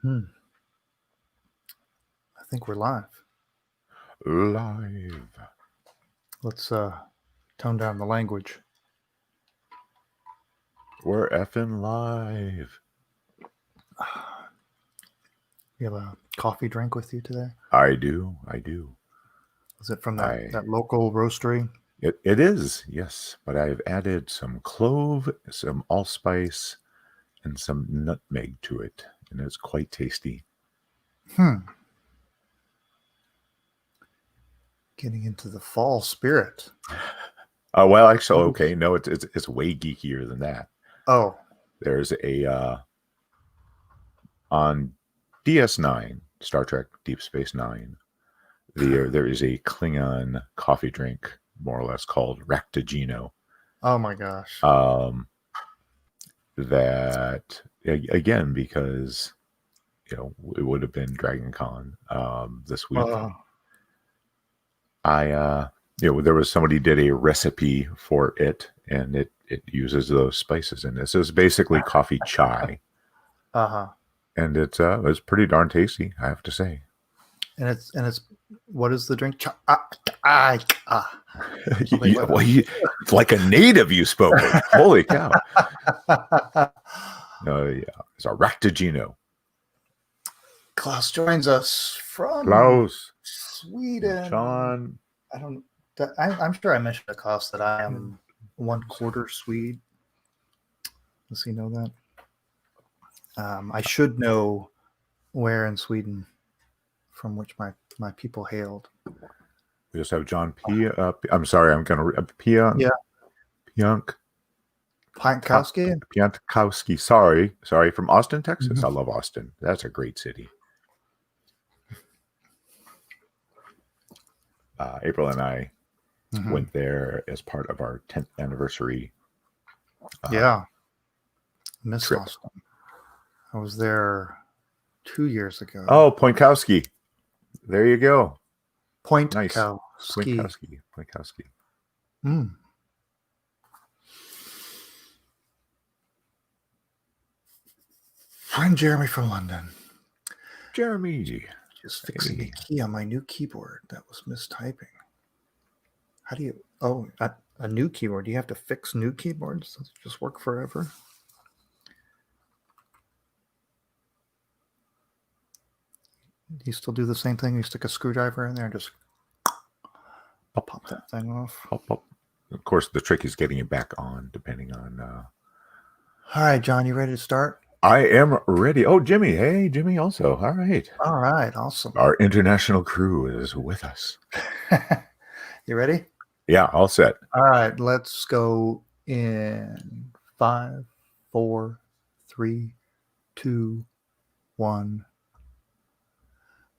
I think we're live. Live. Let's tone down the language. We're effing live. You have a coffee drink with you today? I do. Is it from that local roastery? It is, yes. But I've added some clove, some allspice, and some nutmeg to it. And it's quite tasty. Getting into the fall spirit. Well, actually, okay. No, it's way geekier than that. Oh. There's a on DS9, Star Trek Deep Space Nine, there is a Klingon coffee drink, more or less, called Ractagino. Oh my gosh. That, again, because, it would have been Dragon Con this week. There was somebody did a recipe for it, and it uses those spices in this. It's basically coffee chai. And it's pretty darn tasty, I have to say. And it's what is the drink? It's like a native you spoke of. Holy cow. Yeah, it's a Ractagino. Klaus joins us from Sweden. John. I'm sure I mentioned the cost that I am 1/4 Swede. Does he know that? I should know where in Sweden from which my people hailed. We just have John P. I'm sorry, I'm going to Piantkowski. Sorry, from Austin, Texas. I love Austin. That's a great city. April and I went there as part of our 10th anniversary. Miss Austin. I was there 2 years ago. Oh, Pointkowski. There you go. Pointkowski. Pointkowski. Friend Jeremy from London. Jeremy. Just fixing the key on my new keyboard that was mistyping. How do you... Oh, a new keyboard. Do you have to fix new keyboards? Does it just work forever? Do you still do the same thing? You stick a screwdriver in there and just pop that thing off? Pop. Of course, the trick is getting it back on, depending on... All right, John, you ready to start? I am ready. Oh, Jimmy. Hey, Jimmy also. All right. Awesome. Our international crew is with us. You ready? Yeah, all set. All right, let's go in 5, 4, 3, 2, 1.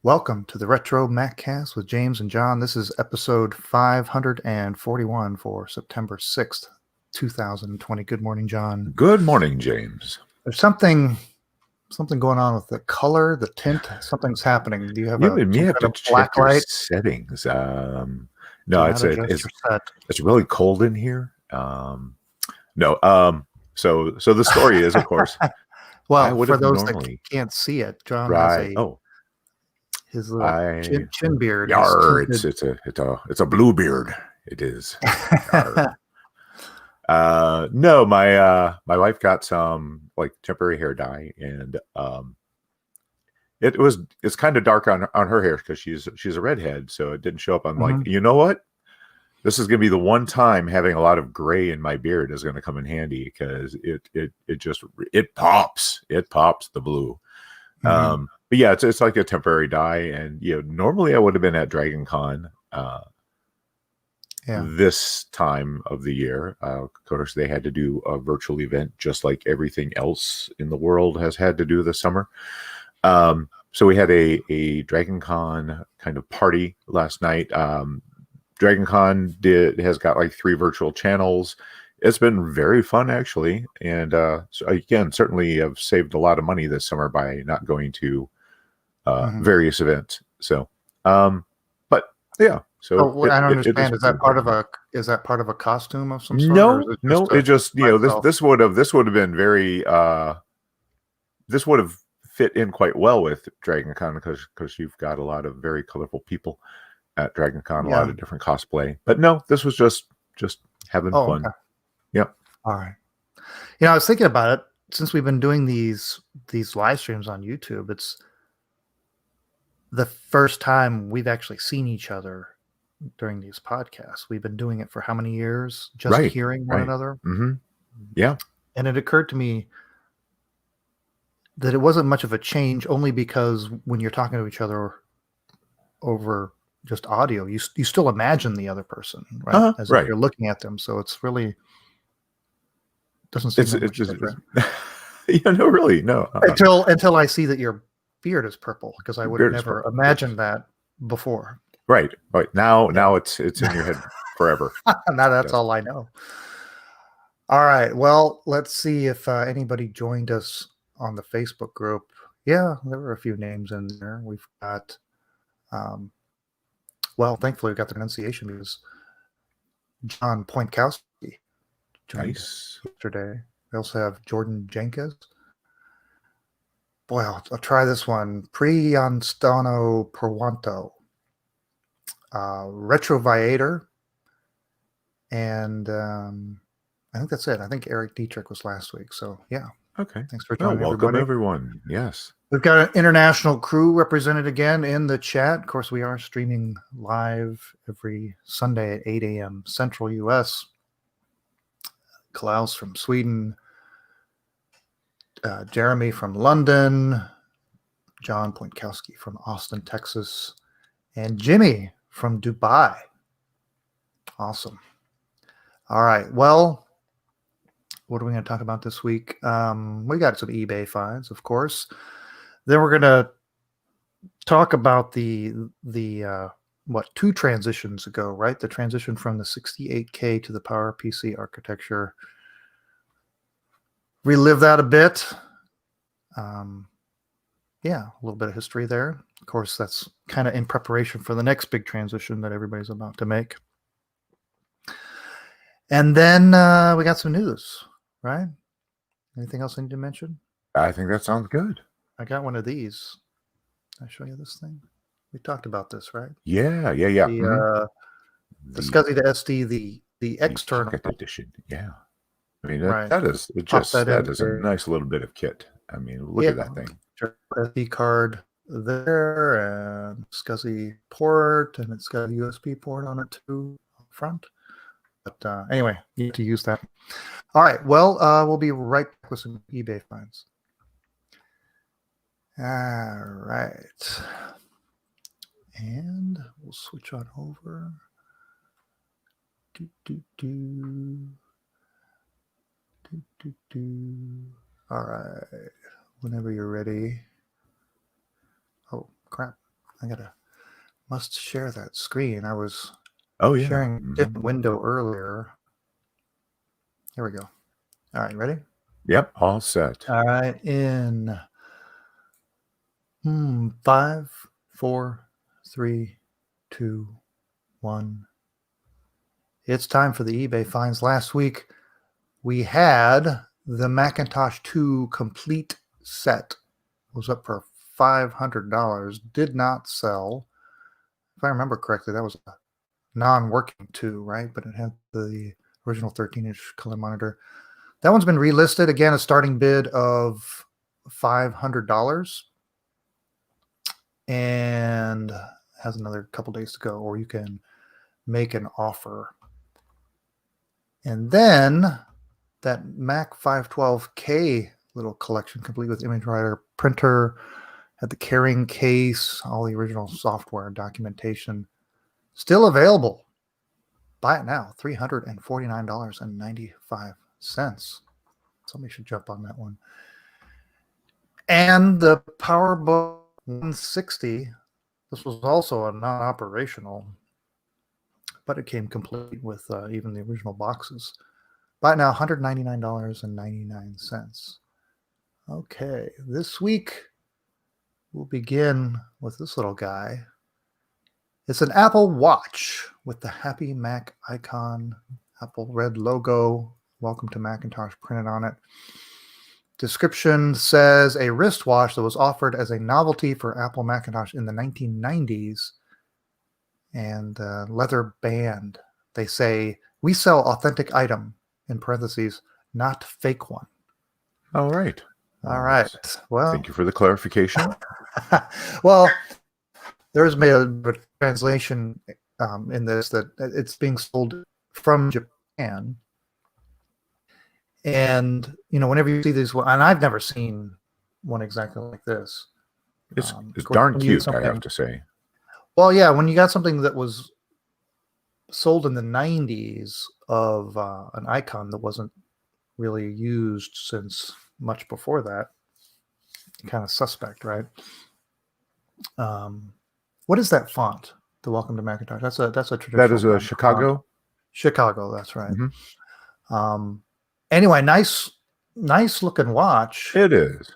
Welcome to the RetroMacCast with James and John. This is episode 541 for September 6th, 2020. Good morning, John. Good morning, James. There's something going on with the color, the tint. Something's happening. Do you have to check your settings? No, it's really cold in here. No. So the story is, of course. Well, for those that can't see it, John has his little chin beard. It's a blue beard. It is. No, my wife got some like temporary hair dye, and it's kind of dark on her hair because she's a redhead, so it didn't show up. I'm like, you know what? This is gonna be the one time having a lot of gray in my beard is gonna come in handy because it pops the blue. But yeah, it's like a temporary dye, and normally I would have been at Dragon Con this time of the year. Of course, they had to do a virtual event just like everything else in the world has had to do this summer. So we had a Dragon Con kind of party last night. Dragon Con has got like 3 virtual channels. It's been very fun, actually. And so again, certainly have saved a lot of money this summer by not going to various events. So, but yeah. So I don't understand. Is that part of a costume of some sort? No. It just this would have been very. This would have fit in quite well with Dragon Con because you've got a lot of very colorful people at Dragon Con, a lot of different cosplay. But no, this was just having fun. Okay. Yep. All right. I was thinking about it since we've been doing these live streams on YouTube. It's the first time we've actually seen each other during these podcasts. We've been doing it for how many years? Just hearing one another. Mm-hmm. Yeah. And it occurred to me that it wasn't much of a change, only because when you're talking to each other over just audio, you still imagine the other person, right? As if you're looking at them. So it's really doesn't seem that much different. Yeah, no, really, no. Until I see that your beard is purple, because I would have never imagined that before. Right. Now it's in your head forever. Now that's all I know. All right. Well, let's see if anybody joined us on the Facebook group. Yeah, there were a few names in there. We've got, thankfully we got the pronunciation, because John Pointkowski joined us yesterday. We also have Jordan Jenkins. Boy, I'll try this one. Priyanstano Perwanto. RetroViator. And I think that's it. I think Eric Dietrich was last week. So, yeah. Okay. Thanks for joining, welcome, everybody. everyone. Yes. We've got an international crew represented again in the chat. Of course, we are streaming live every Sunday at 8 a.m. Central U.S. Klaus from Sweden, Jeremy from London, John Pointkowski from Austin, Texas, and Jimmy from Dubai. Awesome. All right. Well, what are we going to talk about this week? We got some eBay finds, of course. Then we're going to talk about the 2 transitions ago, right? The transition from the 68K to the PowerPC architecture. Relive that a bit. A little bit of history there. Of course, that's kind of in preparation for the next big transition that everybody's about to make. And then we got some news, right? Anything else I need to mention? I think that sounds good. I got one of these. Can I show you this thing? We talked about this, right? Yeah. The SCSI to SD, the external pocket edition. Yeah. I mean, right. that is a nice little bit of kit. I mean, look at that thing. SD card there, and SCSI port, and it's got a USB port on it too, up front. But anyway, you need to use that. All right. Well, we'll be right back with some eBay finds. All right. And we'll switch on over. All right. Whenever you're ready. Oh, crap. Must share that screen. I was sharing a different window earlier. Here we go. All right, ready? Yep, all set. All right, in 5, 4, 3, 2, 1. It's time for the eBay finds. Last week, we had the Macintosh 2 complete set. It was up for $500. Did not sell. If I remember correctly, that was a non-working 2, right? But it had the original 13-inch color monitor. That one's been relisted. Again, a starting bid of $500. And has another couple days to go, or you can make an offer. And then that Mac 512K little collection, complete with image writer, printer, had the carrying case, all the original software and documentation, still available. Buy it now, $349.95. Somebody should jump on that one. And the PowerBook 160, this was also a non-operational, but it came complete with even the original boxes. Buy it now, $199.99. Okay, this week we'll begin with this little guy. It's an Apple Watch with the Happy Mac icon, Apple red logo, welcome to Macintosh printed on it. description says a wristwatch that was offered as a novelty for Apple Macintosh in the 1990s, and leather band. They say, we sell authentic item, in parentheses, not fake one. All right. All right. Well, thank you for the clarification. well, there's been a translation in this that it's being sold from Japan. And, whenever you see these, and I've never seen one exactly like this. It's darn cute, I have to say. Well, yeah, when you got something that was sold in the 90s of an icon that wasn't really used since much before that, kind of suspect, right? What is that font? The Welcome to Macintosh. That's a traditional. That is a Chicago. Font. Chicago, that's right. Anyway, nice looking watch. It is.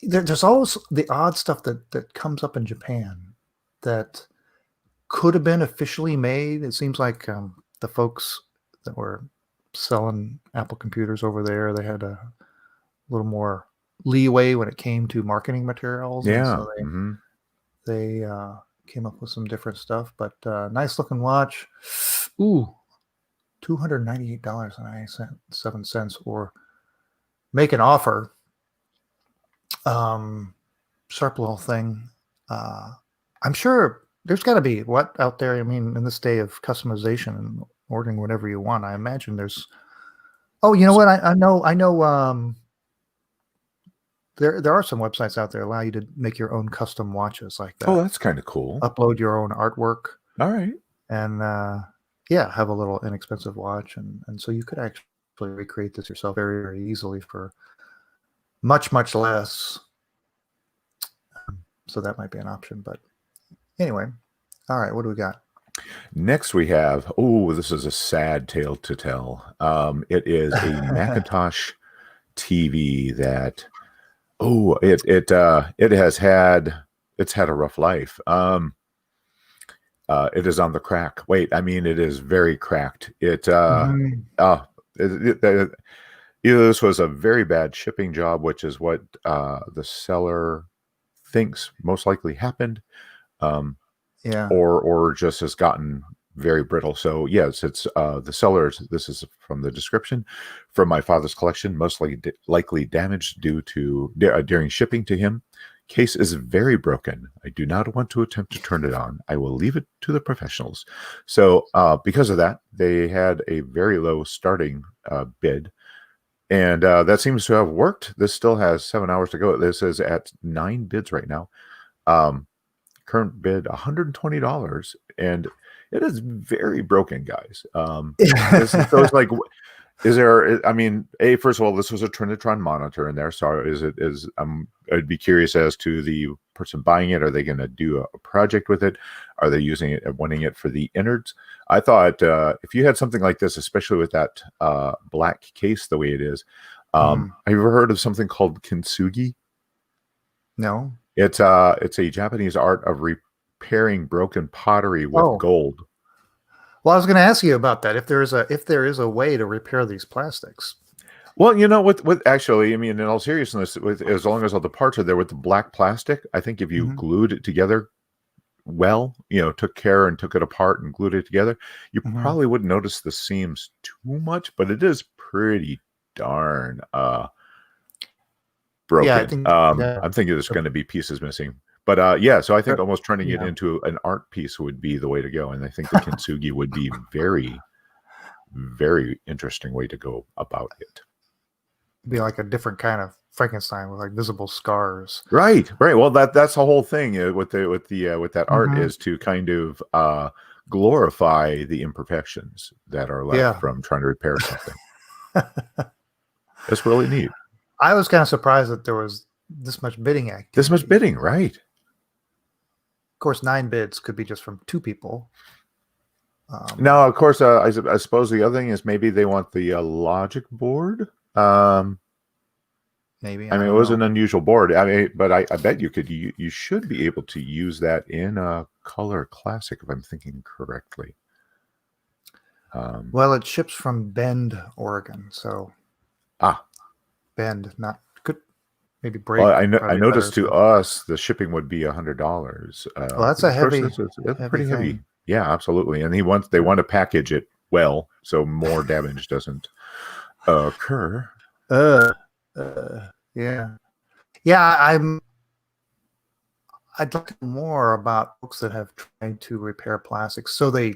There's always the odd stuff that comes up in Japan that could have been officially made. It seems like the folks that were selling Apple computers over there, they had a little more leeway when it came to marketing materials. Yeah. And so they came up with some different stuff, but nice looking watch. Ooh, $298.97, or make an offer. Sharp little thing. I'm sure there's got to be what out there. I mean, in this day of customization and ordering whatever you want, I imagine there's. Oh, you know what? I know. There are some websites out there allow you to make your own custom watches like that. Oh, that's kind of cool. Upload your own artwork. All right. And have a little inexpensive watch, and so you could actually recreate this yourself very, very easily for much, much less. So that might be an option. But anyway, all right, what do we got? Next we have, this is a sad tale to tell. It is a Macintosh TV that, it's had a rough life. It is on the crack. It is very cracked. Either this was a very bad shipping job, which is what the seller thinks most likely happened, or just has gotten very brittle. So yes, it's the seller's. This is from the description. From my father's collection, most likely damaged due to during shipping to him. Case is very broken. I do not want to attempt to turn it on. I will leave it to the professionals. So because of that, they had a very low starting bid. And that seems to have worked. This still has 7 hours to go. This is at 9 bids right now. Current bid $120, and it is very broken, guys. So it's like, is there? I mean, first of all, this was a Trinitron monitor in there. So I'd be curious as to the person buying it. Are they going to do a project with it? Are they using it and wanting it for the innards? I thought if you had something like this, especially with that black case the way it is, have you ever heard of something called kintsugi? No. It's a Japanese art of repairing broken pottery with gold. Well, I was going to ask you about that. If there is a way to repair these plastics. Well, with actually, I mean, in all seriousness, as long as all the parts are there with the black plastic, I think if you glued it together well, took care and took it apart and glued it together, you probably wouldn't notice the seams too much, but it is pretty darn broken. Yeah, I think, I'm thinking there's going to be pieces missing. But so I think almost turning it into an art piece would be the way to go. And I think the kintsugi would be very, very interesting way to go about it. Be like a different kind of Frankenstein with like visible scars. Right. Well, that's the whole thing with that art is to kind of glorify the imperfections that are left from trying to repair something. It's really neat. I was kind of surprised that there was this much bidding activity. This much bidding, right? Of course, 9 bids could be just from 2 people. Now, of course, I suppose the other thing is maybe they want the logic board. Maybe. I mean, it was an unusual board. I mean, but I bet you should be able to use that in a Color Classic if I'm thinking correctly. Well, it ships from Bend, Oregon, so Ah, bend, not could maybe break. well, I Probably noticed better. to us the shipping would be $100. Well, that's For a this person, heavy, it's heavy pretty heavy. thing. Yeah, absolutely. And they want to package it well so more damage doesn't occur. Uh, yeah, yeah. I'd like to know more about folks that have tried to repair plastics so they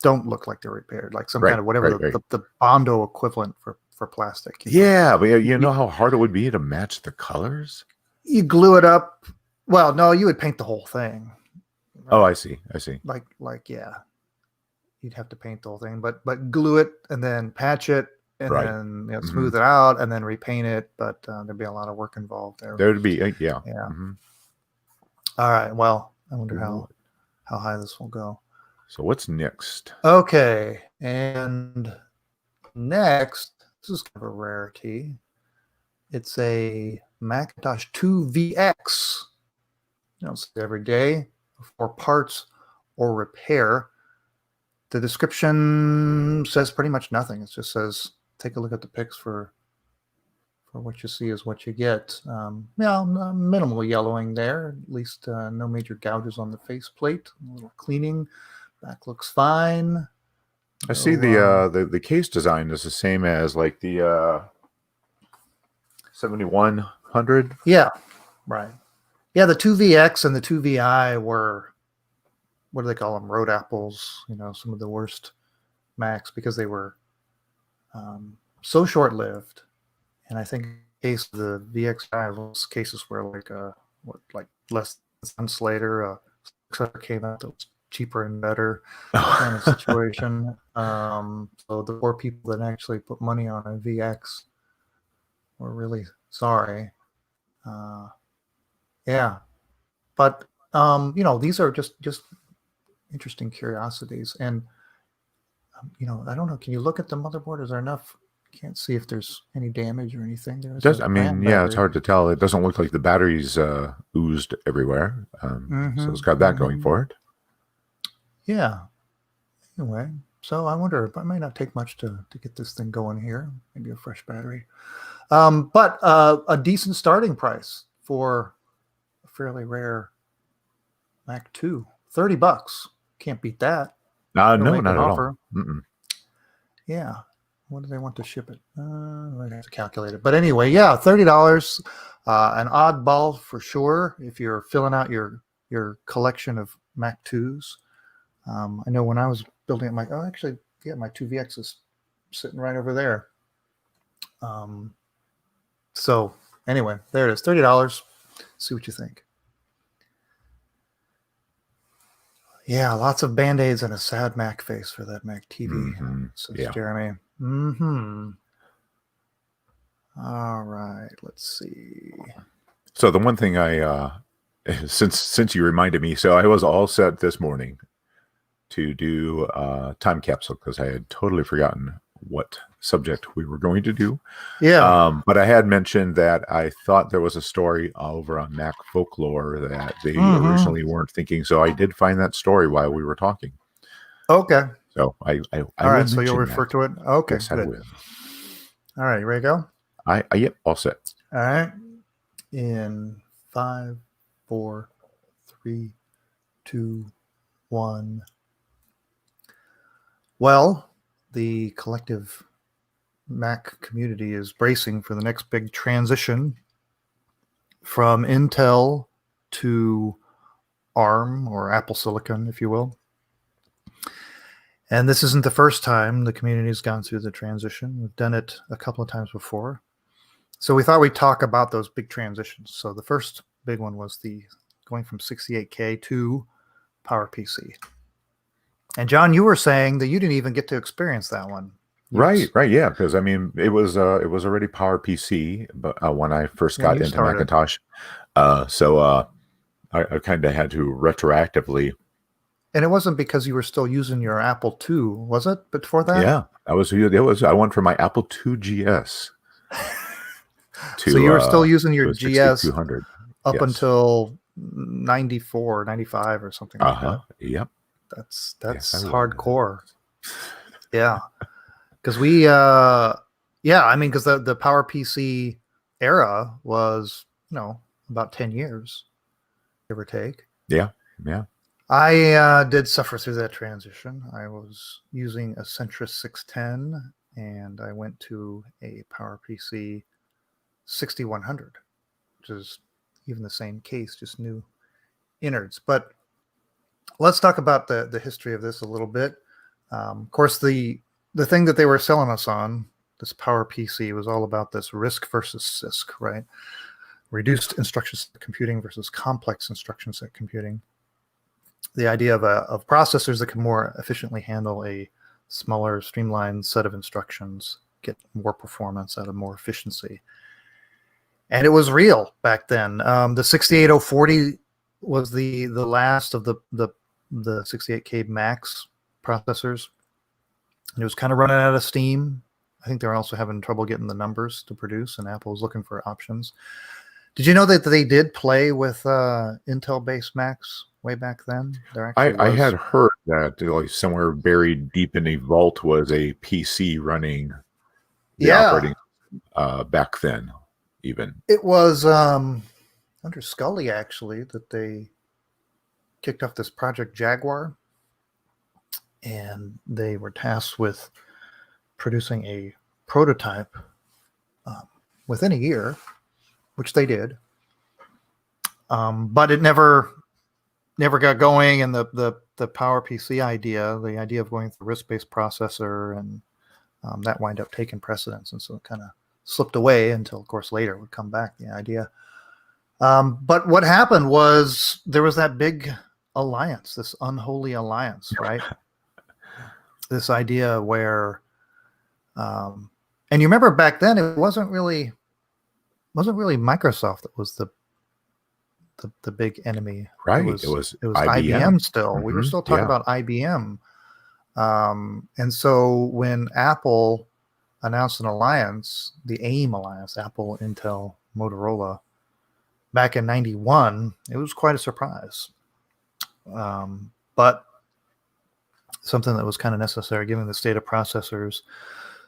don't look like they're repaired, like some kind Right, of whatever right, right. the Bondo equivalent for plastic. Yeah, but you You, know how hard it would be to match the colors? you glue it up. Well, no, you would paint the whole thing, Oh, right? I see. I see. Like yeah, you'd have to paint the whole thing, but glue it and then patch it and Right. then Hmm. smooth it out and then repaint it. But there'd be a lot of work involved there. There would be, yeah. Yeah. Hmm. All right. Well, I wonder Cool. how high this will go. So what's next? Okay, and next, this is kind of a rarity. It's a Macintosh 2VX. You don't see it every day for parts or repair. The description says pretty much nothing. It just says, take a look at the pics for what you see is what you get. Minimal yellowing there. At least no major gouges on the faceplate. A little cleaning. Back looks fine. I see the case design is the same as like the 7100. Yeah, right. Yeah, the 2VX and the 2VI were, what do they call them? Road apples, some of the worst Macs because they were so short lived. And I think in the case of the VXI, those cases were like less than later, came out that was cheaper and better kind of situation. So the poor people that actually put money on a VX were really sorry. Yeah, but these are just interesting curiosities, and I don't know. Can you look at the motherboard? Is there enough? Can't see if there's any damage or anything. I mean, yeah, it's hard to tell. It doesn't look like the batteries oozed everywhere. So it's got that going for it. Yeah. Anyway, so I wonder if it might not take much to get this thing going here. Maybe a fresh battery. But a decent starting price for a fairly rare Mac 2. $30. Can't beat that. No, They'll make not an at offer. all. Mm-mm. Yeah. What do they want to ship it? I have to calculate it. But anyway, yeah, $30. An oddball for sure if you're filling out your collection of Mac 2s. I know when I was building it, my 2VX is sitting right over there. So anyway, there it is, $30. See what you think. Yeah, lots of Band-Aids and a sad Mac face for that Mac TV, says Jeremy. All right, let's see. So the one thing since you reminded me, so I was all set this morning to do time capsule because I had totally forgotten what subject we were going to do. Yeah. But I had mentioned that I thought there was a story over on Mac Folklore that they originally weren't thinking. So I did find that story while we were talking. Okay. So I all right. So you'll refer to it. Okay. Yes, good. I will. All right. You ready to go? Yep. All set. All right. In 5, 4, 3, 2, 1. Well, the collective Mac community is bracing for the next big transition from Intel to ARM, or Apple Silicon, if you will. And this isn't the first time the community has gone through the transition. We've done it a couple of times before. So we thought we'd talk about those big transitions. So the first big one was the going from 68K to PowerPC. And John, you were saying that you didn't even get to experience that one. Right, yeah, because I mean, it was already PowerPC, but when I first got into Macintosh, so I kind of had to retroactively. And it wasn't because you were still using your Apple II, was it? Before that, yeah, I went from my Apple II GS to. So you were still using your GS 200 up until 94, 95 or something like that. Yep. That's hardcore. Yeah. Because we, Yeah, I mean, because the PowerPC era was, about 10 years, give or take. Yeah. Yeah. I did suffer through that transition. I was using a Centrus 610, and I went to a PowerPC 6100, which is even the same case, just new innards. But let's talk about the history of this a little bit. Of course, the thing that they were selling us on, this PowerPC, was all about this RISC versus CISC, right? Reduced instruction set computing versus complex instruction set computing. The idea of processors that can more efficiently handle a smaller, streamlined set of instructions, get more performance out of more efficiency. And it was real back then. The 68040 was the last of the 68K Max processors. And it was kind of running out of steam. I think they were also having trouble getting the numbers to produce, and Apple was looking for options. Did you know that they did play with Intel-based Macs way back then? I had heard that like somewhere buried deep in a vault was a PC running the operating back then, even. It was under Scully, actually, that they kicked off this Project Jaguar, and they were tasked with producing a prototype within a year, which they did. But it never got going, and the PowerPC idea, the idea of going through RISC-based processor, and that wind up taking precedence, and so it kind of slipped away until, of course, later would come back, the idea. But what happened was there was that big alliance, this unholy alliance, right? This idea where, and you remember back then, it wasn't really Microsoft that was the big enemy. Right. It was IBM still. Mm-hmm. We were still talking about IBM. And so when Apple announced an alliance, the AIM alliance, Apple, Intel, Motorola, back in 91, it was quite a surprise. But something that was kind of necessary given the state of processors.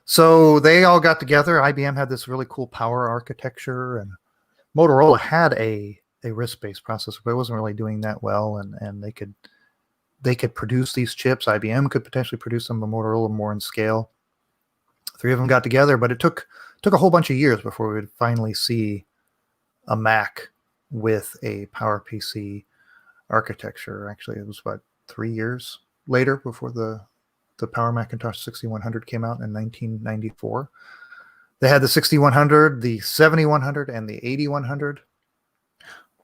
So they all got together. IBM had this really cool power architecture, and Motorola had a RISC-based processor, but it wasn't really doing that well, and they could produce these chips. IBM could potentially produce them, but Motorola more in scale. Three of them got together, but it took a whole bunch of years before we would finally see a Mac with a PowerPC architecture. Actually, it was about 3 years later before the Power Macintosh 6100 came out in 1994. They had the 6100, the 7100, and the 8100.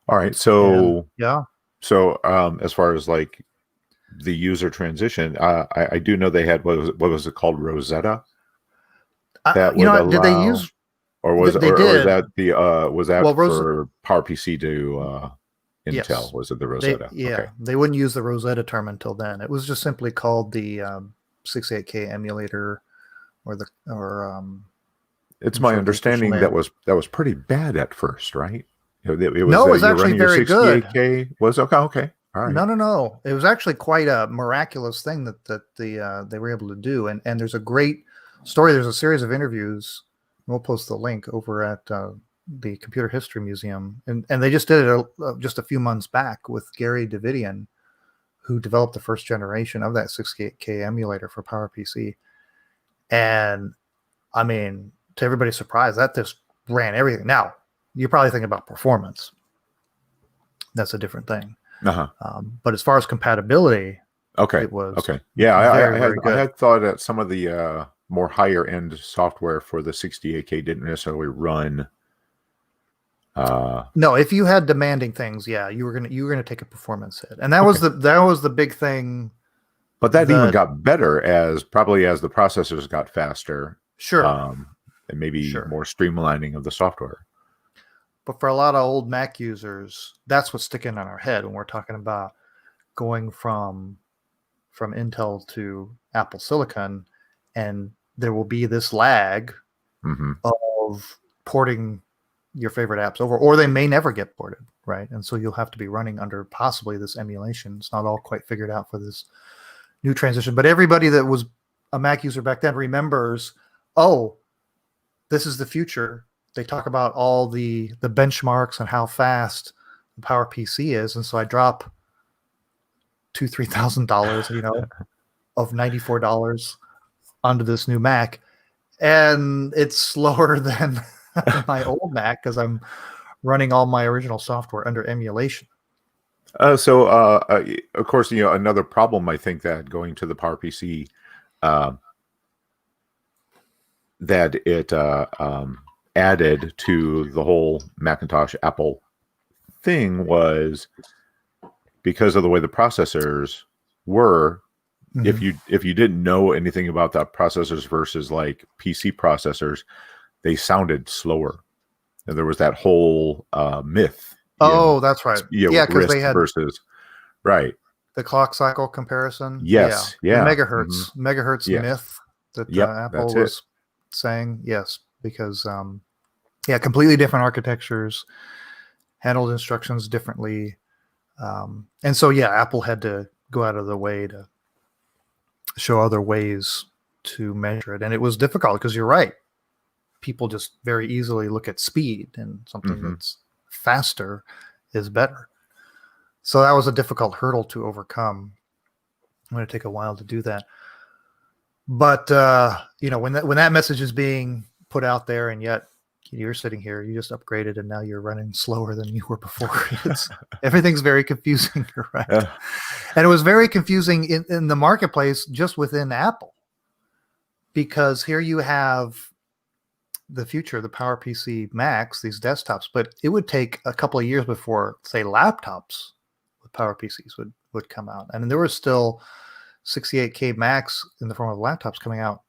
All right. So yeah. So as far as like the user transition, I do know they had what was it called, Rosetta? Did they use? Or was they or, did. or was that the for PowerPC to Intel? Yes. Was it the Rosetta? Okay. They wouldn't use the Rosetta term until then. It was just simply called the 68K emulator, It's my understanding that was pretty bad at first, right? It was actually very good. Was okay. All right. No. It was actually quite a miraculous thing that they were able to do. And there's a great story. There's a series of interviews. We'll post the link over at the Computer History Museum, and they just did it just a few months back with Gary Davidian, who developed the first generation of that 68K emulator for PowerPC. And I mean, to everybody's surprise, that just ran everything. Now, you're probably thinking about performance. That's a different thing. But as far as compatibility, it was okay. Yeah, very good. I had thought that some of the more higher end software for the 68K didn't necessarily run. No, if you had demanding things, yeah, you were gonna take a performance hit, and that was the big thing. But that even got better as the processors got faster. Sure. And maybe more streamlining of the software. But for a lot of old Mac users, that's what's sticking in our head when we're talking about going from Intel to Apple Silicon, and there will be this lag of porting your favorite apps over, or they may never get ported, right? And so you'll have to be running under possibly this emulation. It's not all quite figured out for this new transition, but everybody that was a Mac user back then remembers, this is the future. They talk about all the benchmarks and how fast the PowerPC is, and so I drop $2,000-$3,000, of $94 onto this new Mac, and it's slower than my old Mac because I'm running all my original software under emulation. Of course, another problem I think that going to the PowerPC, that it added to the whole Macintosh Apple thing was because of the way the processors were. Mm-hmm. If you didn't know anything about the processors versus like PC processors, they sounded slower, and there was that whole myth. Oh, that's right. Yeah, because they had versus right the clock cycle comparison. Yes, The megahertz Yes. myth that Yep, Apple that's was saying. Yes, because completely different architectures, handled instructions differently, and so Apple had to go out of the way to show other ways to measure it, and it was difficult because you're right. People just very easily look at speed, and something that's faster is better. So that was a difficult hurdle to overcome. I'm going to take a while to do that. But when that message is being put out there, and yet you're sitting here, you just upgraded, and now you're running slower than you were before. Everything's very confusing. You're right. And it was very confusing in the marketplace just within Apple, because here you have the future, the PowerPC Macs, these desktops, but it would take a couple of years before, say, laptops with PowerPCs would come out. And there were still 68K Macs in the form of laptops coming out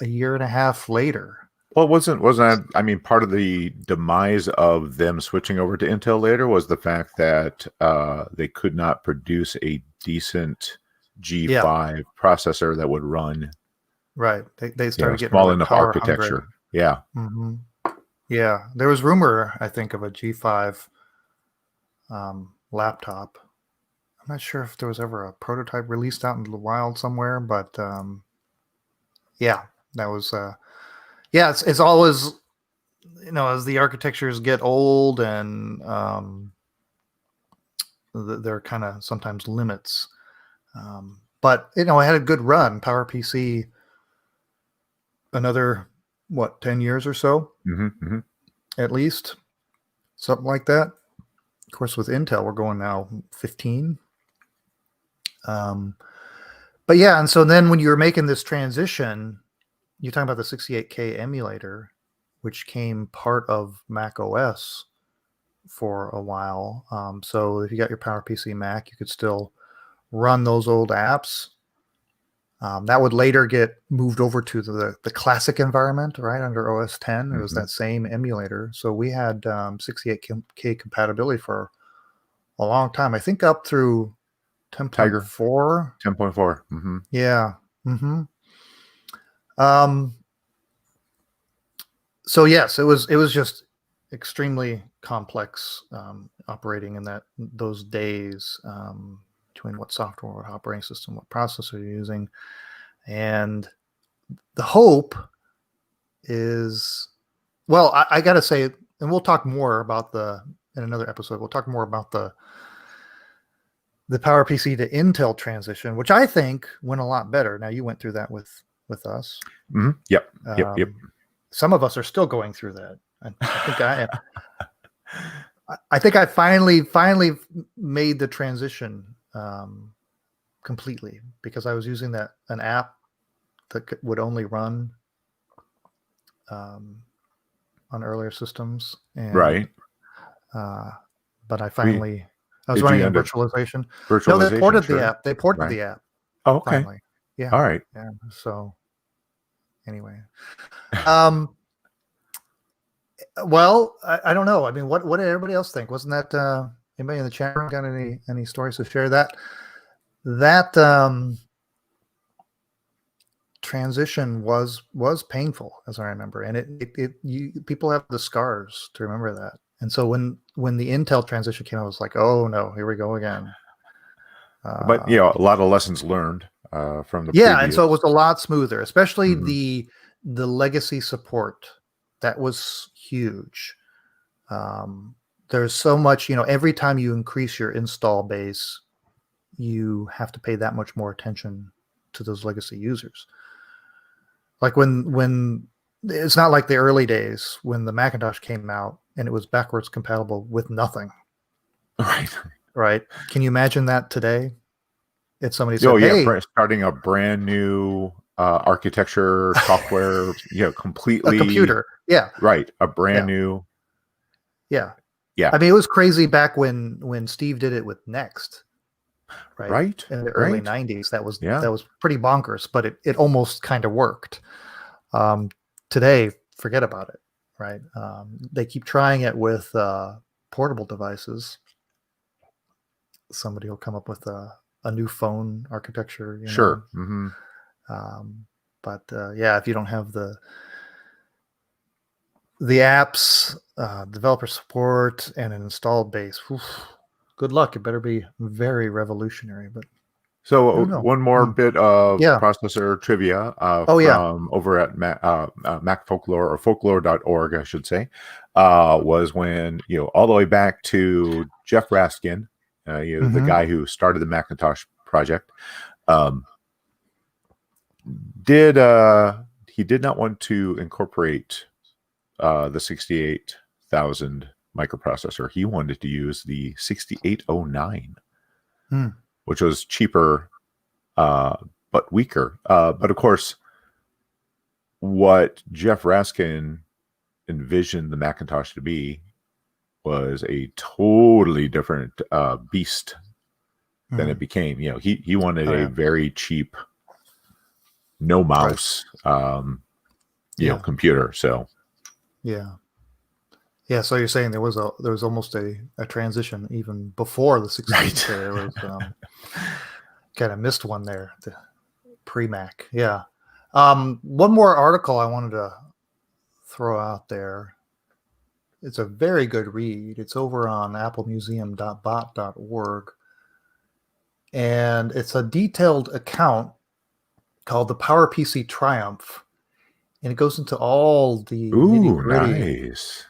a year and a half later. Well, wasn't that, I mean, part of the demise of them switching over to Intel later was the fact that they could not produce a decent G5 processor that would run. Right. They started getting small enough architecture. Hungry. Yeah. Mm-hmm. Yeah. There was rumor, I think, of a G5 laptop. I'm not sure if there was ever a prototype released out into the wild somewhere, but that was it's always, as the architectures get old and there are kind of sometimes limits. But it had a good run. PowerPC, another 10 years or so, at least, something like that. Of course, with Intel, we're going now 15. But and so then when you were making this transition, you're talking about the 68K emulator, which came part of Mac OS for a while. So if you got your PowerPC Mac, you could still run those old apps. That would later get moved over to the classic environment, right, under OS 10. It was that same emulator. So we had 68K compatibility for a long time. I think up through 10.4. 10.4. Mm-hmm. Yeah. Mm-hmm. So yes, it was just extremely complex operating in those days, between what software, what operating system, what processor you're using. And the hope is, well, I got to say, and we'll talk more about in another episode, we'll talk more about the PowerPC to Intel transition, which I think went a lot better. Now, you went through that with us. Mm-hmm. Yep. Some of us are still going through that. I think I am. I think I finally made the transition completely, because I was using an app that would only run on earlier systems, and right. But I finally I was running in virtualization. Virtualization. No, they ported the app. They ported the app. Oh, okay. Finally. Yeah. All right. Yeah. So anyway, well, I don't know. I mean, what did everybody else think? Wasn't that anybody in the chat room got any stories to share? That transition was painful, as I remember, and people have the scars to remember that. And so when the Intel transition came, I was like, oh no, here we go again. But a lot of lessons learned from the previous. And so it was a lot smoother, especially the legacy support That was huge. There's so much, every time you increase your install base, you have to pay that much more attention to those legacy users. Like when it's not like the early days when the Macintosh came out and it was backwards compatible with nothing. Right. Can you imagine that today? If somebody said, hey, starting a brand new architecture software, completely a computer. Yeah. Right. A brand new. Yeah. Yeah. I mean, it was crazy back when Steve did it with Next. Right. In the early 90s. That was pretty bonkers, but it almost kind of worked. Today, forget about it. Right. They keep trying it with portable devices. Somebody will come up with a new phone architecture. Sure. Mm-hmm. But if you don't have the apps, developer support, and an installed base, good luck. It better be very revolutionary. But so one more bit of processor trivia from over at Mac Folklore, or folklore.org, I should say, was when, all the way back to Jeff Raskin, the guy who started the Macintosh project, he did not want to incorporate the 68,000 microprocessor. He wanted to use the 6809, which was cheaper but weaker. But of course, what Jeff Raskin envisioned the Macintosh to be was a totally different beast than it became. He wanted a very cheap, no mouse, computer. So so you're saying there was almost a transition even before the 68. Right. There was kind of missed one there, the pre-Mac. One more article I wanted to throw out there. It's a very good read. It's over on applemuseum.bot.org, and it's a detailed account called the PowerPC Triumph, and it goes into all the nitty-gritty, nice.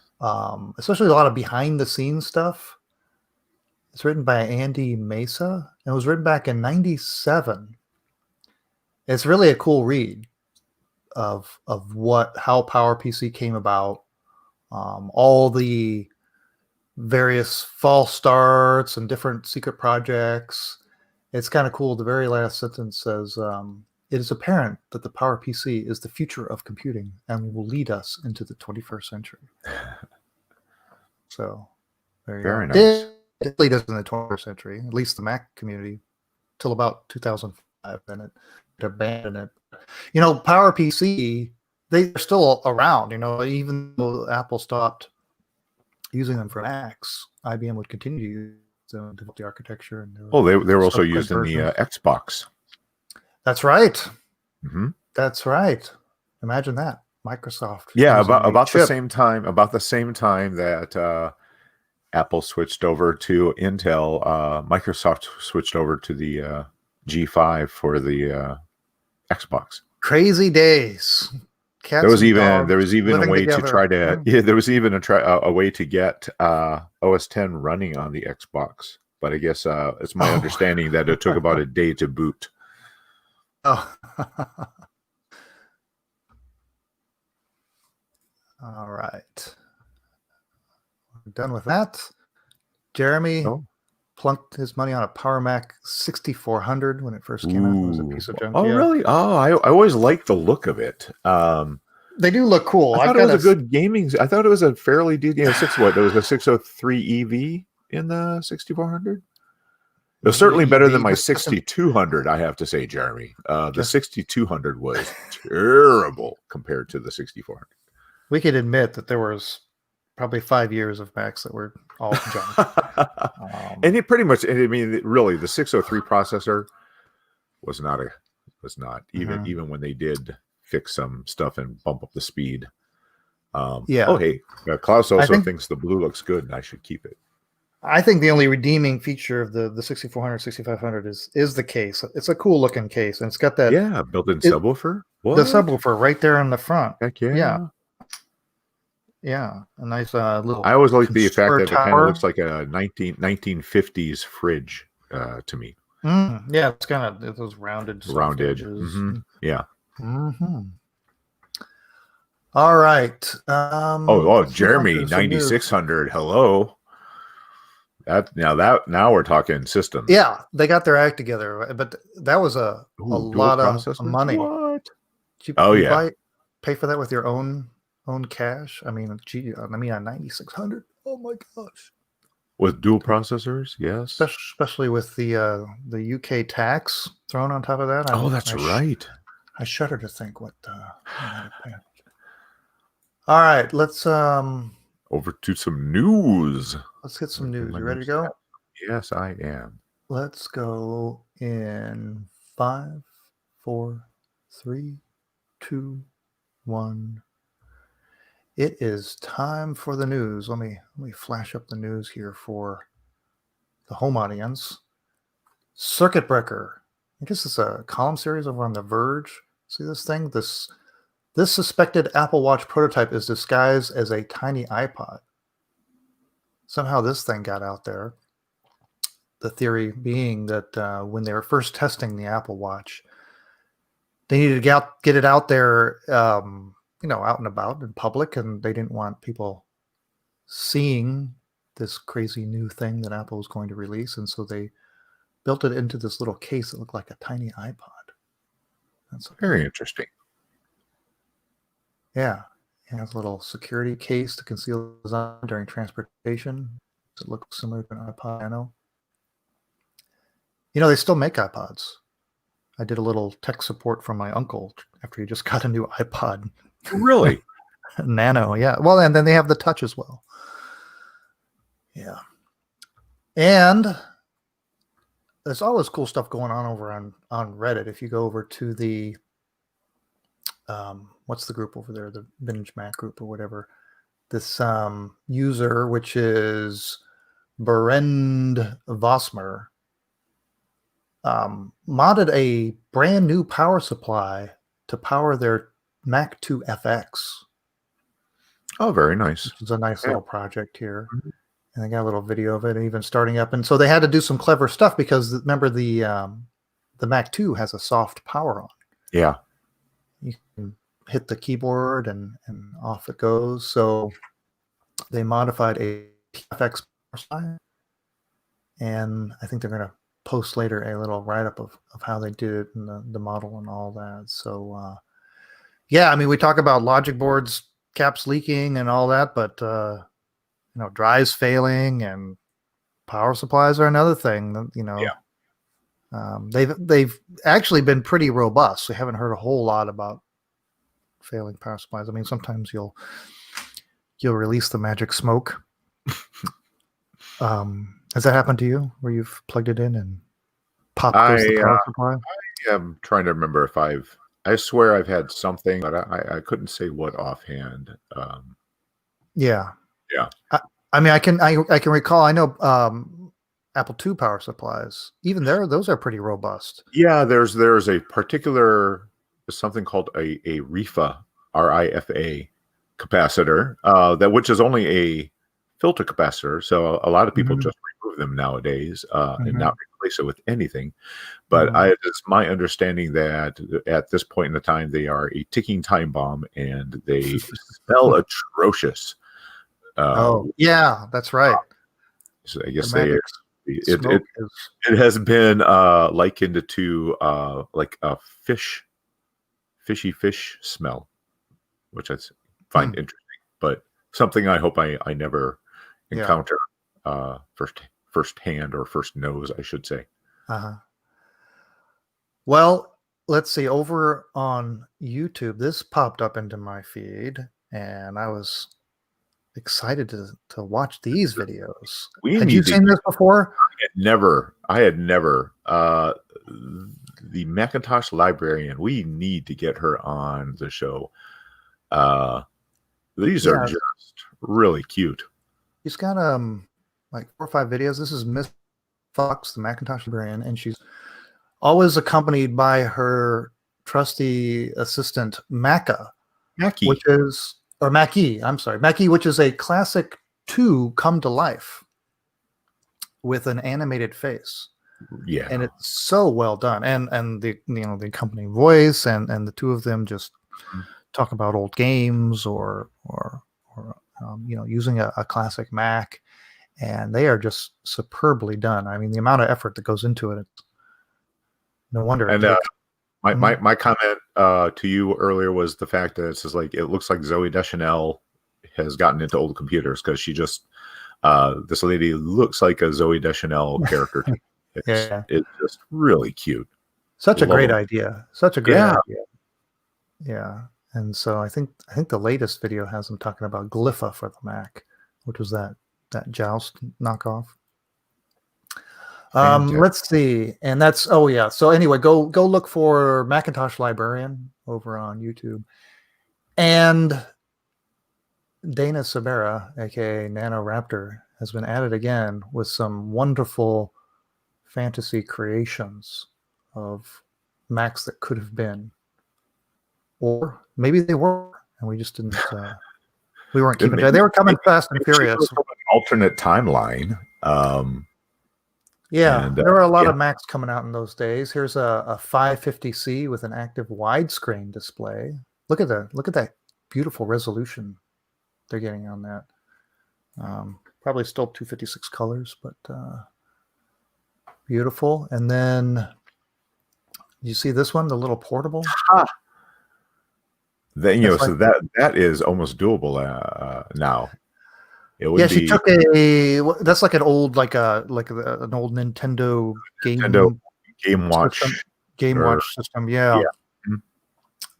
Especially a lot of behind-the-scenes stuff. It's written by Andy Mesa, and it was written back in '97. It's really a cool read of how PowerPC came about, all the various false starts and different secret projects. It's kind of cool. The very last sentence says, "It is apparent that the PowerPC is the future of computing and will lead us into the 21st century." So, there you very go. Nice. It lead us in the 21st century, at least the Mac community, till about 2005. Then it abandoned it. PowerPC, they're still around. Even though Apple stopped using them for Macs, IBM would continue to use them to develop the architecture. And they were also used in the Xbox. That's right. Mm-hmm. That's right. Imagine that. Microsoft. Yeah, about the same time that Apple switched over to Intel, Microsoft switched over to the G5 for the Xbox. Crazy days. There was even a way to try to there was even a way to get OS 10 running on the Xbox, but I guess it's my understanding that it took about a day to boot. Oh. All right. We're done with that. Jeremy plunked his money on a Power Mac 6400 when it first came out. It was a piece of junk. Oh, really? Oh, I always liked the look of it. They do look cool. I thought it was a good gaming. I thought it was a fairly There was a 603 EV in the 6400. It was certainly better than my 6200, I have to say, Jeremy. The 6200 was terrible compared to the 6400. We could admit that there was probably 5 years of Macs that were all junk. And it pretty much, really, the 603 processor was not even when they did fix some stuff and bump up the speed. Oh, hey, Klaus also thinks the blue looks good and I should keep it. I think the only redeeming feature of the 6400, 6500 is the case. It's a cool looking case, and it's got that built-in subwoofer. What? The subwoofer right there in the front. Heck yeah. Yeah, a nice little I always like the fact consumer that it kind of looks tower. like a 1950s fridge to me. Yeah, it's kind of those rounded soft Rounded. edges. Yeah. Mm-hmm. All right. Oh, Let's move on Jeremy, to some news. 9600. Hello. Now we're talking systems. Yeah, they got their act together, but that was a Ooh, dual lot of processors? money. What? Did Oh you yeah. pay for that with your own cash? I mean, gee, on 9600. Oh my gosh. With dual processors, yes. Especially with the UK tax thrown on top of that. Oh, that's right. I shudder to think what might have paid. All right, Over to some news. let's get some Get news. my You ready to news go? tab. Yes, I am. Let's go in 5, 4, 3, 2, 1. It is time for the news. Let me flash up the news here for the home audience. Circuit breaker. I guess it's a column series over on The Verge. See this thing? This suspected Apple Watch prototype is disguised as a tiny iPod. Somehow this thing got out there. The theory being that when they were first testing the Apple Watch, they needed to get it out there, out and about in public, and they didn't want people seeing this crazy new thing that Apple was going to release, and so they built it into this little case that looked like a tiny iPod. That's Very interesting. Yeah. It has a little security case to conceal the design during transportation. Does it look similar to an iPod Nano? They still make iPods. I did a little tech support from my uncle after he just got a new iPod. Really? Nano, yeah. Well, and then they have the touch as well. Yeah. And there's always cool stuff going on over on Reddit. If you go over to the what's the group over there, the Vintage Mac group or whatever, this user, which is Berend Vosmer, modded a brand new power supply to power their Mac 2 FX. Oh, very nice. Which is a nice little project here. Mhm. And they got a little video of it even starting up. And so they had to do some clever stuff because remember the Mac 2 has a soft power on. Yeah. You can hit the keyboard and off it goes. So they modified a FX power supply. And I think they're going to post later a little write-up of how they did it and the model and all that. So, yeah, I mean, we talk about logic boards, caps leaking and all that, but, drives failing and power supplies are another thing. They've actually been pretty robust. We haven't heard a whole lot about failing power supplies. I mean, sometimes you'll release the magic smoke. Has that happened to you where you've plugged it in and popped goes the power supply? I'm trying to remember if I swear I've had something, but I couldn't say what offhand. Yeah. Yeah. I mean, I can recall. I know Apple II power supplies. Even those are pretty robust. Yeah, there's a particular something called a RIFA RIFA capacitor which is only a filter capacitor. So a lot of people just remove them nowadays and not replace it with anything. But it's my understanding that at this point in the time they are a ticking time bomb and they smell atrocious. Yeah, that's right. So I guess it has been likened to like a fishy fish smell, which I find interesting, but something I hope I never encounter first hand or first nose, I should say. Well, let's see. Over on YouTube, this popped up into my feed, and I was excited to watch these videos. Had you seen this before? I had never. The Macintosh librarian, we need to get her on the show. These are just really cute. She's got like 4 or 5 videos. This is Miss Fox, the Macintosh librarian, and she's always accompanied by her trusty assistant Mackie, which is or Mac-E, I'm sorry, Mac-E, which is a classic 2 come to life with an animated face. Yeah. And it's so well done. And the the accompanying voice and the two of them just talk about old games or using a classic Mac, and they are just superbly done. I mean, the amount of effort that goes into it, no wonder. And my comment to you earlier was the fact that it's just like it looks like Zoe Deschanel has gotten into old computers, because she just this lady looks like a Zoe Deschanel character. Yeah. It's just really cute. Such a Love great it. idea. Such a great Yeah. idea. Yeah. And so I think the latest video has them talking about Glypha for the Mac, which was that Joust knockoff. Let's see. And that's so anyway, go look for Macintosh Librarian over on YouTube. And Dana Sabera, aka Nano Raptor, has been added again with some wonderful fantasy creations of Macs that could have been, or maybe they were, and we just didn't. We weren't keeping. They were coming fast and furious. From an alternate timeline. Yeah, there were a lot of Macs coming out in those days. Here's a 550C with an active widescreen display. Look at that beautiful resolution they're getting on that. Probably still 256 colors, but beautiful. And then you see this one, the little portable. Then so that is almost doable now. It would she took that's like an old an old Nintendo Game Watch system. Yeah.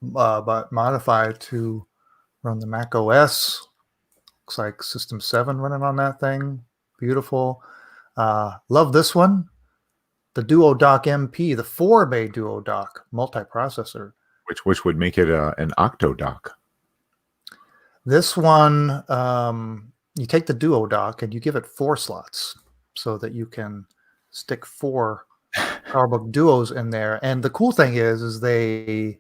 But modified to run the Mac OS. Looks like System 7 running on that thing. Beautiful. Love this one. The DuoDock MP, the 4-bay DuoDock multiprocessor. Which would make it an octodock. This one, you take the DuoDock and you give it 4 slots so that you can stick 4 PowerBook Duos in there. And the cool thing is they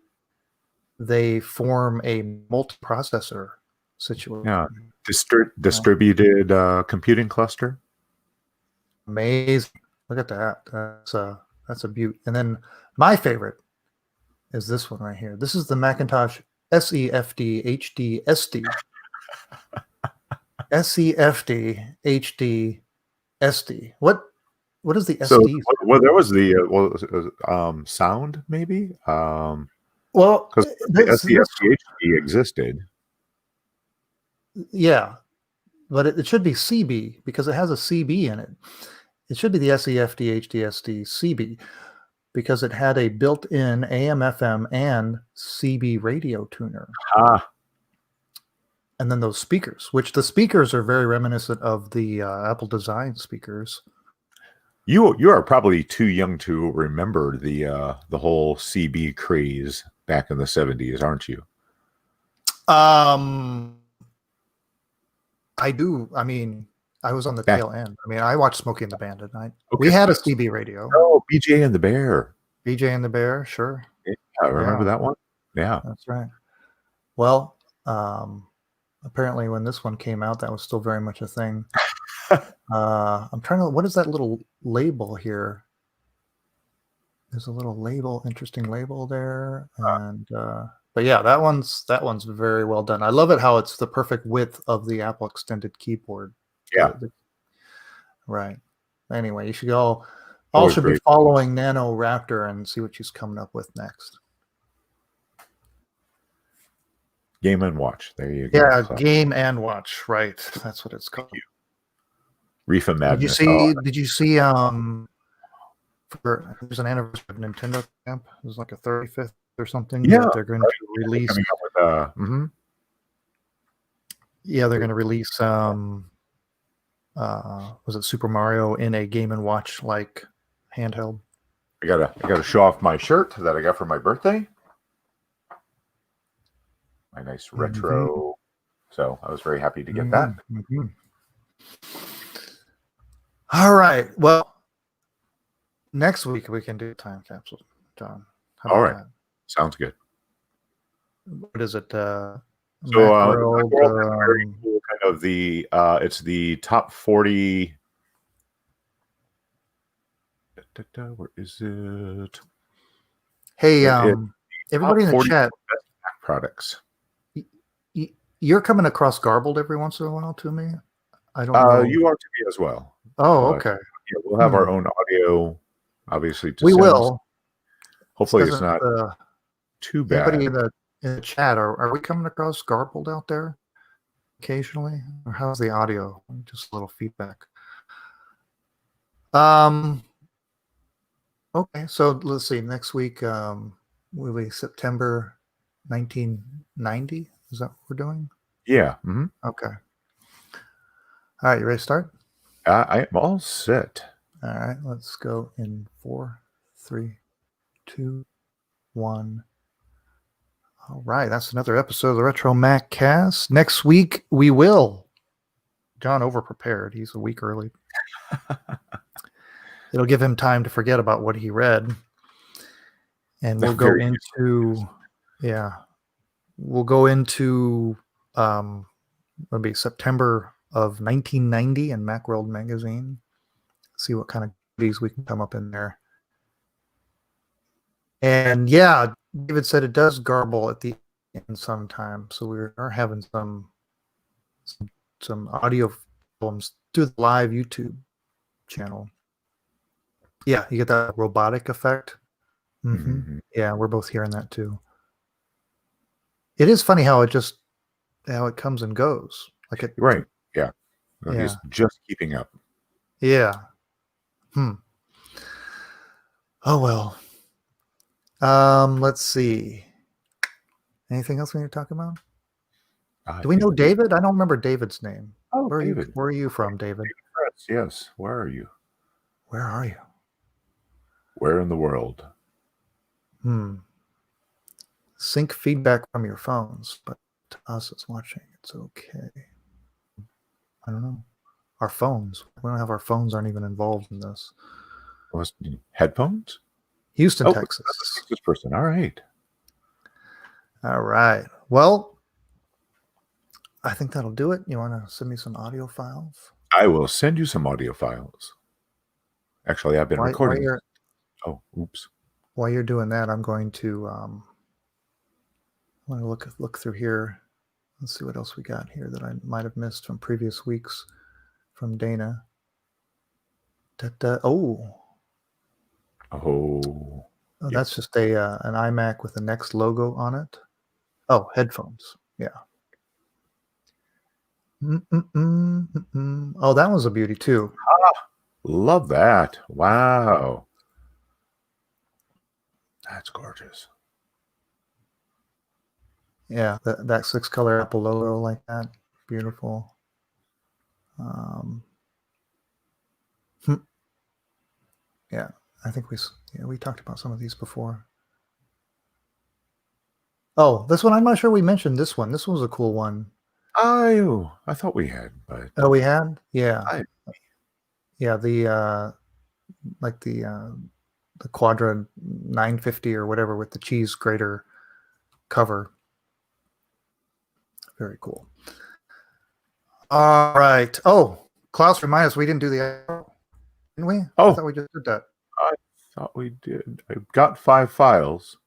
form a multiprocessor situation. Yeah, distributed computing cluster. Amazing! Look at that. That's a beaut. And then my favorite is this one right here. This is the Macintosh SEFD HD SD. SEFD HD SD. What is the SD? Well, there was the sound maybe. Well, because the SEFD HD existed. Yeah, but it should be CB because it has a CB in it. It should be the SEFD HDSD CB because it had a built-in AM/FM and CB radio tuner. And then those speakers, which the speakers are very reminiscent of the Apple design speakers. You are probably too young to remember the whole CB craze back in the 70s, aren't you? I do. I mean, I was on the tail end. I mean, I watched Smokey and the Bandit. We had a CB radio. Oh, BJ and the Bear. BJ and the Bear, sure. Yeah, I remember that one. Yeah, that's right. Well, apparently when this one came out, that was still very much a thing. I'm trying to. What is that little label here? There's a little label, interesting label there, and but yeah, that one's very well done. I love it how it's the perfect width of the Apple extended keyboard. Yeah. Right. Anyway, you should go. All should be following Nano Raptor and see what she's coming up with next. Game and Watch. There you go. Yeah, Game and Watch. Right. That's what it's called. Reefa Madness. Did you see there's an anniversary of Nintendo Camp. It was like a 35th or something. Yeah. They're going to release. Yeah, they're going to release was it Super Mario in a Game and Watch like handheld? I gotta show off my shirt that I got for my birthday. My nice retro. So I was very happy to get that. All right. Well, next week we can do a time capsule, John. All right. That? Sounds good. What is it? So Macworld. Macworld is very cool. Kind of it's the top 40. Where is it? Hey, Top everybody in the 40 chat, best Mac products. you're coming across garbled every once in a while to me. I don't know. You are to be as well. Oh, But, okay. yeah, we'll have our own audio, obviously. We will. Hopefully, it's Doesn't not too anybody bad. in the chat are we coming across garbled out there occasionally, or how's the audio? Just a little feedback. Okay, so let's see. Next week will be September 1990. Is that what we're doing? Yeah. Mm-hmm. Okay. All right, you ready to start? I am all set. All right, let's go in 4, 3, 2, 1. All right, that's another episode of the RetroMacCast. Next week we will. John overprepared. He's a week early. It'll give him time to forget about what he read. And we'll go into it'll be September of 1990 in Macworld magazine. See what kind of goodies we can come up in there. And yeah, David said it does garble at the end sometimes, so we are having some audio problems through the live YouTube channel. Yeah, you get that robotic effect. Mm-hmm. Yeah, we're both hearing that too. It is funny how it comes and goes. Like it. Right. Yeah. Yeah. He's just keeping up. Yeah. Oh well. Let's see. Anything else we need to talk about? Do we know David? I don't remember David's name. Oh, where David. Where are you from, David? Yes. Where are you? Where are you? Where in the world? Sync feedback from your phones, but to us it's watching. It's okay. I don't know. Our phones. We don't have our phones aren't even involved in this. Headphones? Houston, Texas. That's a Texas person. All right. All right. Well, I think that'll do it. You want to send me some audio files? I will send you some audio files. Actually, I've been recording. Oh, oops. While you're doing that, I'm going to look through here. Let's see what else we got here that I might have missed from previous weeks from Dana. That's just an iMac with the Next logo on it. Oh, headphones. Yeah. Oh, that was a beauty too. Love that. Wow. That's gorgeous. Yeah, that 6-color Apple logo like that. Beautiful. Yeah, I think we talked about some of these before. Oh, this one, I'm not sure we mentioned this one. This one was a cool one. I thought we had, but we had? Yeah. Yeah, the Quadra 950 or whatever with the cheese grater cover. Very cool. All right. Oh, Klaus, remind us we didn't do the outro, didn't we? Oh, I thought we just did that. I thought we did. I've got 5 files.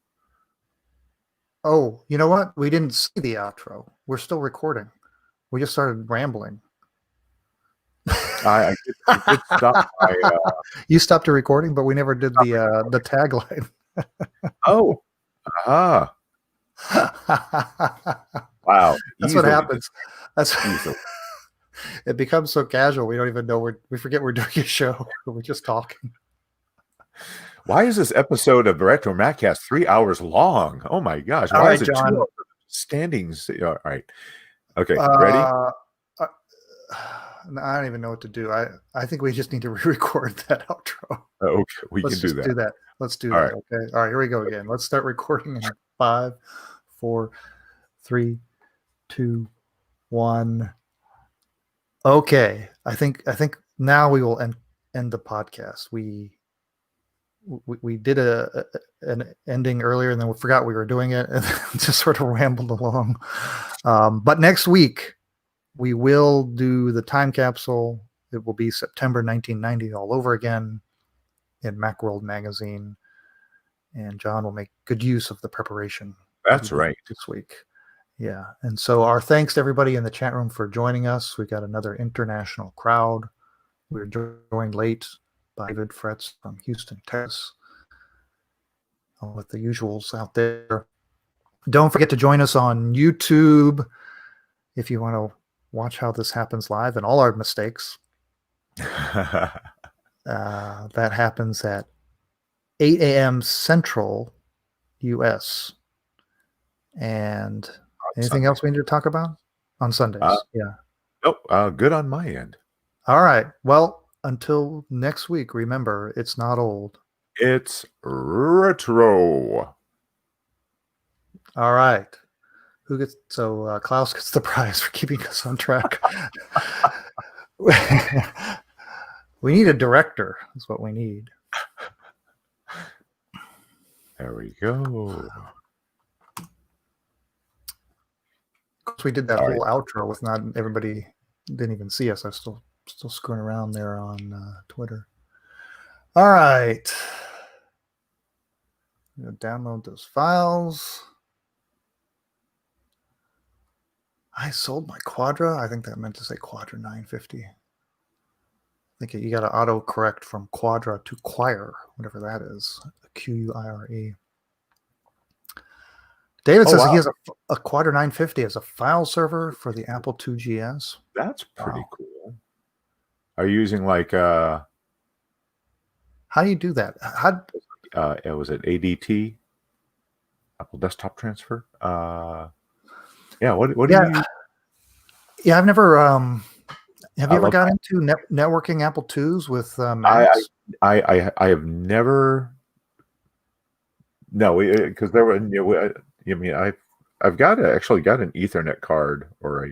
Oh, you know what? We didn't see the outro. We're still recording. We just started rambling. I did stop my. You stopped the recording, but we never did the tagline. Oh, wow! That's what happens. That's it becomes so casual. We don't even know we forget we're doing a show. We're just talking. Why is this episode of RetroMacCast 3 hours long? Oh my gosh! Why is it John? 2 hours standings? All right. Okay. Ready? I don't even know what to do. I think we just need to re-record that outro. Okay, Let's do that. Let's do that. Right. Okay. All right. Here we go again. Let's start recording in 5, 4, 3, 2, 1. Okay. I think now we will end the podcast. we did an ending earlier, and then we forgot we were doing it, and just sort of rambled along. But next week we will do the time capsule. It will be September 1990 all over again in Macworld magazine, and John will make good use of the preparation. That's right. This week. Yeah. And so our thanks to everybody in the chat room for joining us. We got another international crowd. We were joined late by David Fretz from Houston, Texas, with the usuals out there. Don't forget to join us on YouTube if you want to watch how this happens live and all our mistakes. That happens at 8 a.m. Central US. And anything else we need to talk about on Sundays? Yeah. Nope. Good on my end. All right. Well, until next week, remember, it's not old. It's retro. All right. Klaus gets the prize for keeping us on track. We need a director, is what we need. There we go. Of course, we did that whole outro with not everybody didn't even see us. I was still screwing around there on Twitter. All right. I'm going to download those files. I sold my Quadra. I think that meant to say Quadra 950. I think you got to auto correct from Quadra to Quire, whatever that is. Quire. David says he has a Quadra 950 as a file server for the Apple IIgs. That's pretty cool. Are you using like how do you do that? It was an ADT, Apple Desktop Transfer. Yeah, what do you use? Yeah, I've never have you ever got into networking Apple IIs with Macs? I have never. No, because there were. I mean, I've actually got an Ethernet card or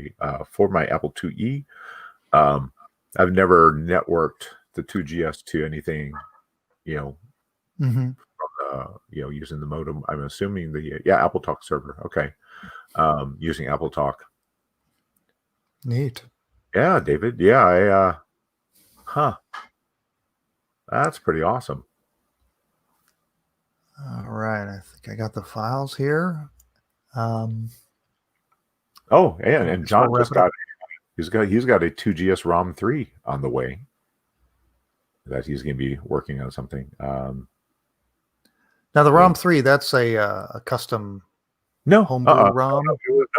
for my Apple IIe. I've never networked the 2GS to anything, from using the modem. I'm assuming Apple Talk server. Okay, using Apple Talk. Neat. Yeah, David. Yeah, that's pretty awesome. All right, I think I got the files here. And John just he's got a 2GS ROM 3 on the way that he's going to be working on something. Now the ROM 3, that's a custom homebrew ROM.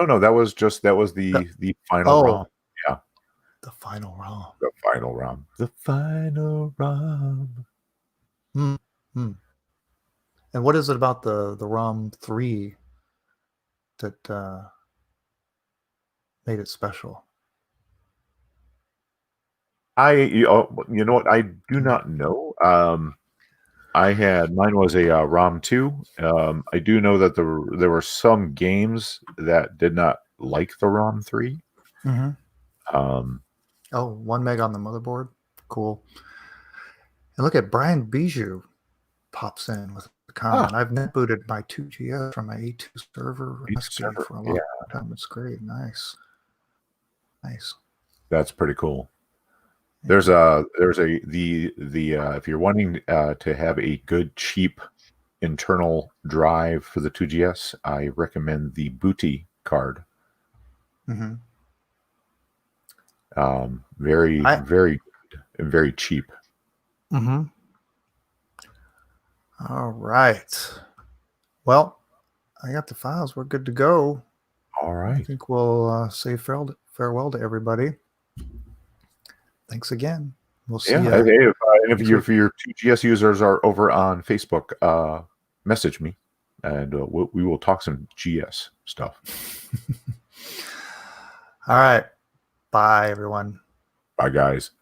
No, that was the final ROM. Yeah, the final ROM. The final ROM. The final ROM. And what is it about the ROM 3 that made it special? You know what? I do not know. Mine was a ROM 2. I do know that there were some games that did not like the ROM 3. Mm-hmm. 1 meg on the motherboard. Cool. And look at Brian Bijou pops in with a comment. I've net booted my 2GS from my A2 server for a long time. It's great. Nice. That's pretty cool. There's if you're wanting to have a good cheap internal drive for the 2GS, I recommend the Booty card. Mm-hmm. Very good and very cheap. Mm-hmm. All right. Well, I got the files. We're good to go. All right. I think we'll say farewell to everybody. Thanks again. We'll see you. If your 2GS users are over on Facebook, message me, and we will talk some GS stuff. All right. Bye, everyone. Bye, guys.